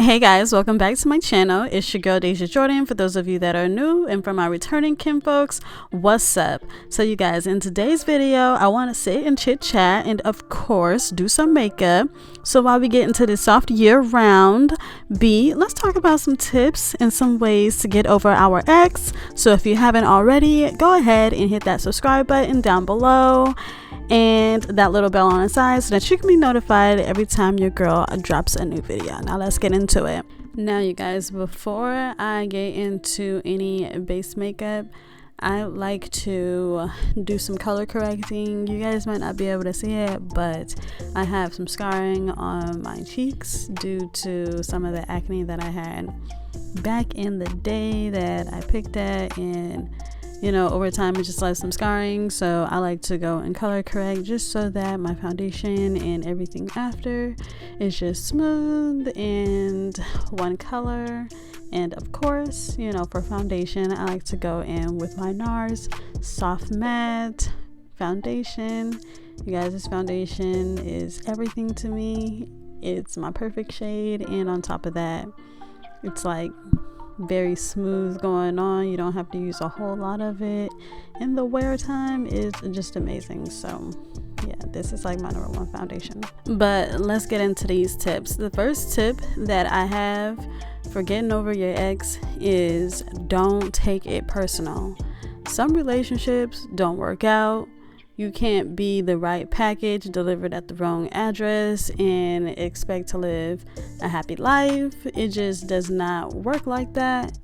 Hey guys, welcome back to my channel. It's your girl Dazja Jordan. For those of you that are new, and for my returning kinfolks, what's up? So you guys, in today's video I want to sit and chit chat and of course do some makeup. So while we get into this soft year-round beat, let's talk about some tips and some ways to get over our ex. So if you haven't already, go ahead and hit that subscribe button down below and that little bell on the side so that you can be notified every time your girl drops a new video. Now let's get into it. Now you guys, before I get into any base makeup, I like to do some color correcting. You guys might not be able to see it, but I have some scarring on my cheeks due to some of the acne that I had back in the day that I picked at, and you know, over time it just left some scarring. So I like to go and color correct just so that my foundation and everything after is just smooth and one color. And of course, you know, for foundation, I like to go in with my NARS Soft Matte Foundation. You guys, this foundation is everything to me. It's my perfect shade, and on top of that, it's like very smooth going on. You don't have to use a whole lot of it, and the wear time is just amazing. So yeah, this is like my #1 foundation. But let's get into these tips. The first tip that I have for getting over your ex is don't take it personal. Some relationships don't work out. You can't be the right package delivered at the wrong address and expect to live a happy life. It just does not work like that.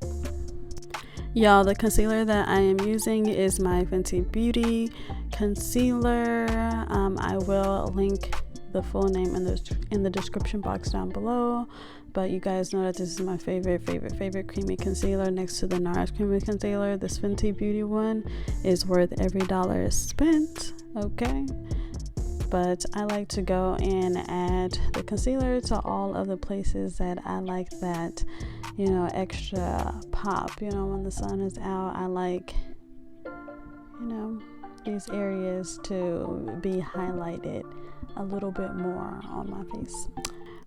Y'all, the concealer that I am using is my Fenty Beauty concealer. I will link the full name in the description box down below. But you guys know that this is my favorite creamy concealer next to the NARS creamy concealer. This Fenty Beauty one is worth every dollar spent, okay? But I like to go and add the concealer to all of the places that I like that, you know, extra pop. You know, when the sun is out, I like, you know, these areas to be highlighted a little bit more on my face.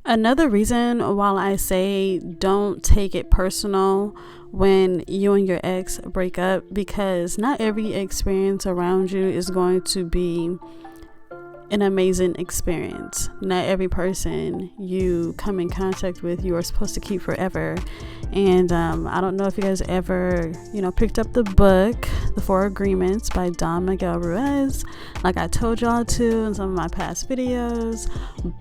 Another reason why I say don't take it personal when you and your ex break up, because not every experience around you is going to be an amazing experience. Not every person you come in contact with you are supposed to keep forever. And I don't know if you guys ever, you know, picked up the book The 4 Agreements by Don Miguel Ruiz, like I told y'all to in some of my past videos.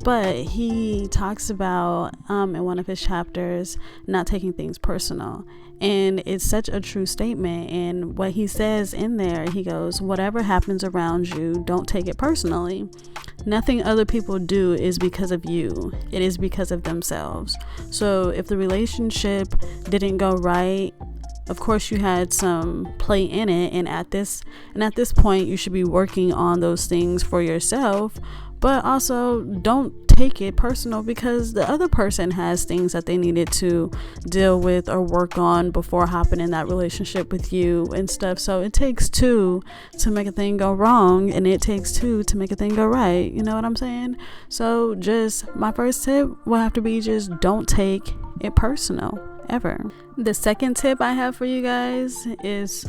But he talks about in one of his chapters not taking things personal, and it's such a true statement. And what he says in there, he goes, whatever happens around you, don't take it personally. Nothing other people do is because of you. It is because of themselves. So if the relationship didn't go right, of course you had some play in it, and at this point you should be working on those things for yourself. But also don't take it personal because the other person has things that they needed to deal with or work on before hopping in that relationship with you and stuff. So it takes two to make a thing go wrong, and it takes two to make a thing go right. You know what I'm saying? So just my first tip will have to be just don't take it personal ever. The second tip I have for you guys is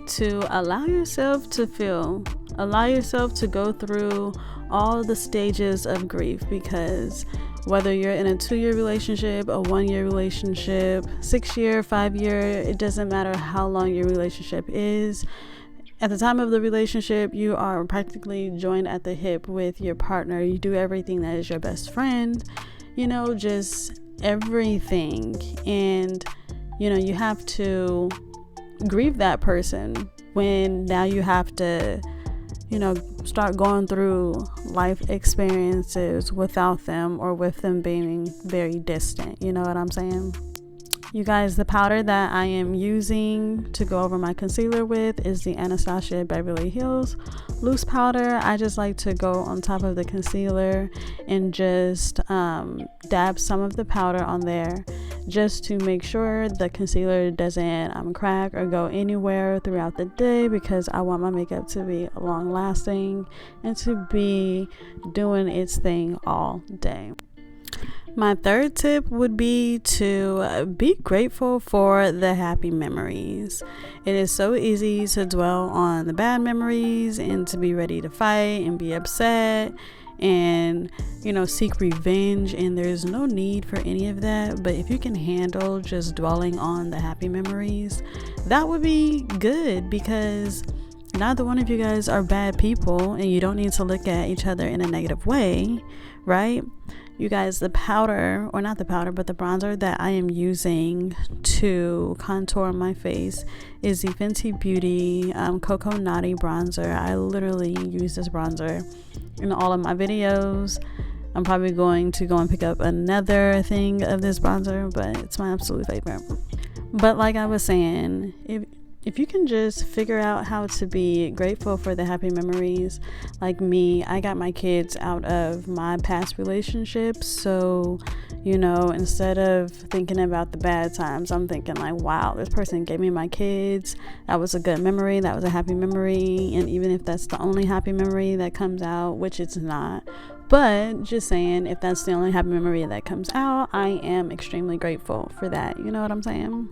to allow yourself to feel. Allow yourself to go through all the stages of grief, because whether you're in a 2-year relationship, a 1-year relationship, 6-year, 5-year, it doesn't matter how long your relationship is. At the time of the relationship, you are practically joined at the hip with your partner. You do everything that is your best friend, you know, just everything. And you know, you have to grieve that person when now you have to, you know, start going through life experiences without them, or with them being very distant. You know what I'm saying? You guys, the powder that I am using to go over my concealer with is the Anastasia Beverly Hills loose powder. I just like to go on top of the concealer and just dab some of the powder on there, just to make sure the concealer doesn't crack or go anywhere throughout the day, because I want my makeup to be long lasting and to be doing its thing all day. My third tip would be to be grateful for the happy memories. It is so easy to dwell on the bad memories and to be ready to fight and be upset and, you know, seek revenge, and there's no need for any of that. But if you can handle just dwelling on the happy memories, that would be good, because neither one of you guys are bad people and you don't need to look at each other in a negative way, right? You guys, the powder, or not the powder, but the bronzer that I am using to contour my face is the Fenty Beauty Cocoa Naughty bronzer. I literally use this bronzer in all of my videos. I'm probably going to go and pick up another thing of this bronzer, but it's my absolute favorite. But like I was saying, if you can just figure out how to be grateful for the happy memories, like me, I got my kids out of my past relationships. So, you know, instead of thinking about the bad times, I'm thinking like, wow, this person gave me my kids. That was a good memory. That was a happy memory. And even if that's the only happy memory that comes out, which it's not, but just saying, if that's the only happy memory that comes out, I am extremely grateful for that. You know what I'm saying?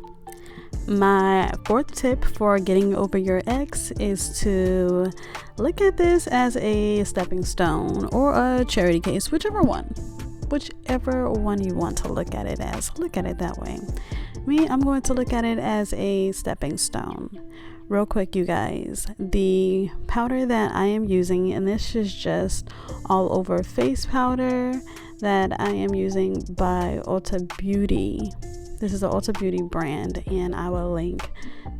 My fourth tip for getting over your ex is to look at this as a stepping stone or a charity case, whichever one you want to look at it as. Look at it that way. Me, I'm going to look at it as a stepping stone. Real quick, you guys, the powder that I am using, and this is just all over face powder that I am using by Ulta Beauty. This is the Ulta Beauty brand, and I will link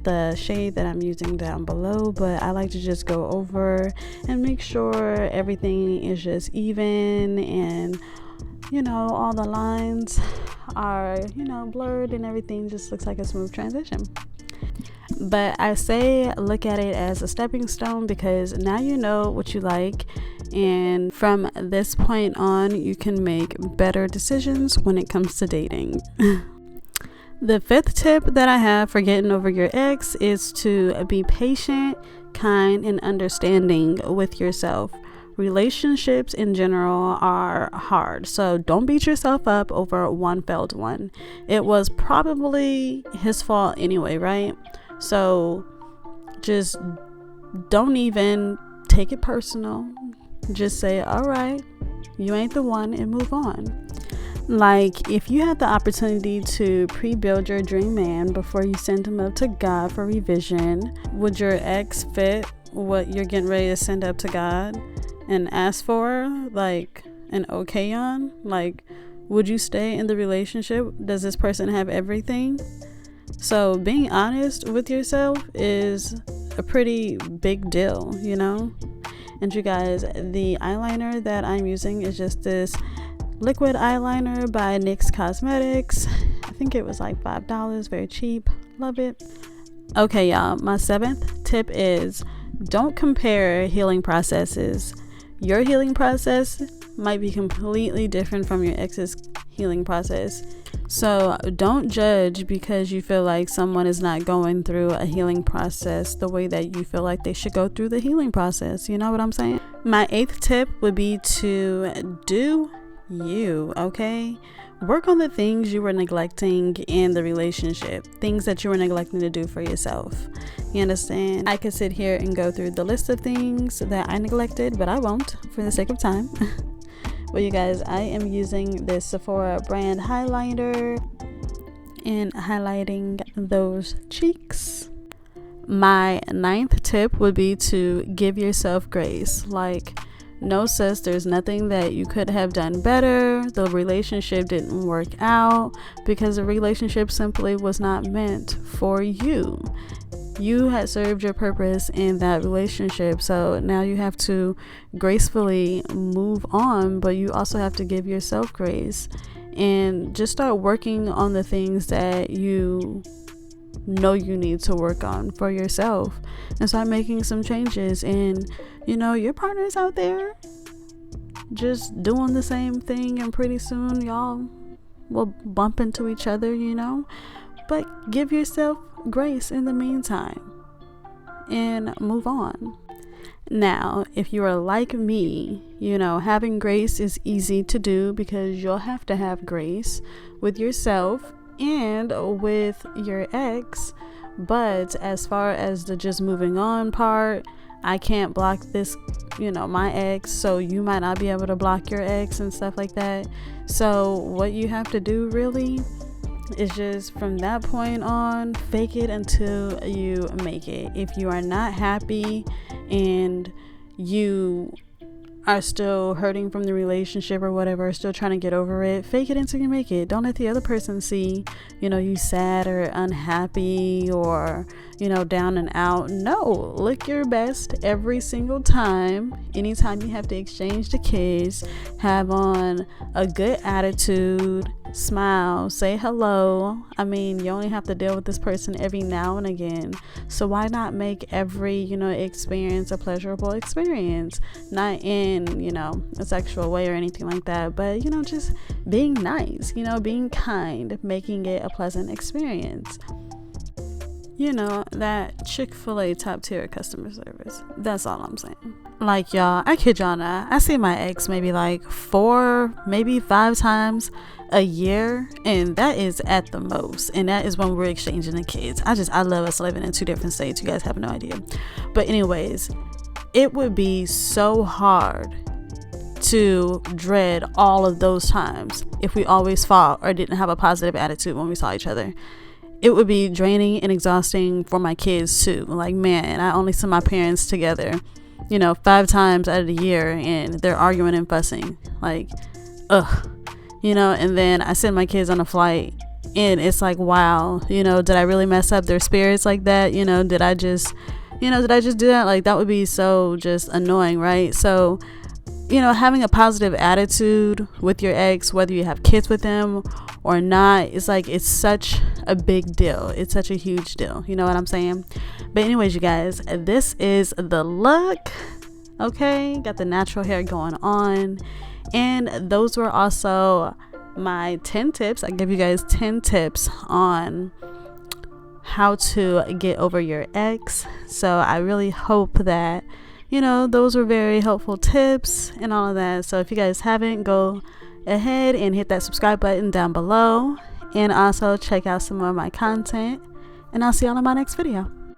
the shade that I'm using down below. But I like to just go over and make sure everything is just even, and, you know, all the lines are, you know, blurred, and everything just looks like a smooth transition. But I say look at it as a stepping stone, because now you know what you like, and from this point on you can make better decisions when it comes to dating. The fifth tip that I have for getting over your ex is to be patient, kind, and understanding with yourself. Relationships in general are hard, so don't beat yourself up over one failed one. It was probably his fault anyway, right? So just don't even take it personal. Just say, all right, you ain't the one, and move on. Like, if you had the opportunity to pre-build your dream man before you send him up to God for revision, would your ex fit what you're getting ready to send up to God and ask for, like, an okay on? Like, would you stay in the relationship? Does this person have everything? So being honest with yourself is a pretty big deal, you know? And you guys, the eyeliner that I'm using is just this liquid eyeliner by NYX Cosmetics. I think it was like $5, very cheap. Love it. Okay, y'all, my seventh tip is don't compare healing processes. Your healing process might be completely different from your ex's healing process. So don't judge because you feel like someone is not going through a healing process the way that you feel like they should go through the healing process. You know what I'm saying? My eighth tip would be to do you, okay? Work on the things you were neglecting in the relationship, things that you were neglecting to do for yourself. You understand? I could sit here and go through the list of things that I neglected, but I won't for the sake of time. Well, you guys, I am using this Sephora brand highlighter and highlighting those cheeks. My ninth tip would be to give yourself grace. Like, no, sis, there's nothing that you could have done better. The relationship didn't work out because the relationship simply was not meant for you. You had served your purpose in that relationship, so now you have to gracefully move on, but you also have to give yourself grace and just start working on the things that you know you need to work on for yourself, and start making some changes. And you know, your partner's out there just doing the same thing, and pretty soon y'all will bump into each other, you know. But give yourself grace in the meantime and move on. Now, if you are like me, you know, having grace is easy to do because you'll have to have grace with yourself and with your ex. But as far as the just moving on part, I can't block this, you know, my ex, so you might not be able to block your ex and stuff like that. So what you have to do really is just from that point on, fake it until you make it. If you are not happy and you are still hurting from the relationship or whatever, still trying to get over it, fake it until you make it. Don't let the other person see, you know, you sad or unhappy or, you know, down and out. No, look your best every single time. Anytime you have to exchange the kiss, have on a good attitude, smile, say hello. I mean, you only have to deal with this person every now and again, so why not make every, you know, experience a pleasurable experience? Not in, you know, a sexual way or anything like that, but, you know, just being nice, you know, being kind, making it a pleasant experience. You know, that Chick-fil-A top tier customer service. That's all I'm saying. Like, y'all, I kid y'all not, I see my ex maybe like 4, maybe 5 times a year, and that is at the most, and that is when we're exchanging the kids. I love us living in 2 different states. You guys have no idea. But anyways, it would be so hard to dread all of those times if we always fought or didn't have a positive attitude when we saw each other. It would be draining and exhausting for my kids too. Like, man, I only see my parents together, you know, 5 times out of the year, and they're arguing and fussing. Like, ugh. You know, and then I send my kids on a flight, and it's like, wow, you know, did I really mess up their spirits like that? You know, did I just do that? Like, that would be so just annoying, right? So, you know, having a positive attitude with your ex, whether you have kids with them or not, it's like, it's such a big deal. It's such a huge deal. You know what I'm saying? But anyways, you guys, this is the look. Okay, got the natural hair going on. And those were also my 10 tips. I give you guys 10 tips on how to get over your ex. So I really hope that, you know, those were very helpful tips and all of that. So if you guys haven't, go ahead and hit that subscribe button down below, and also check out some more of my content, and I'll see y'all in my next video.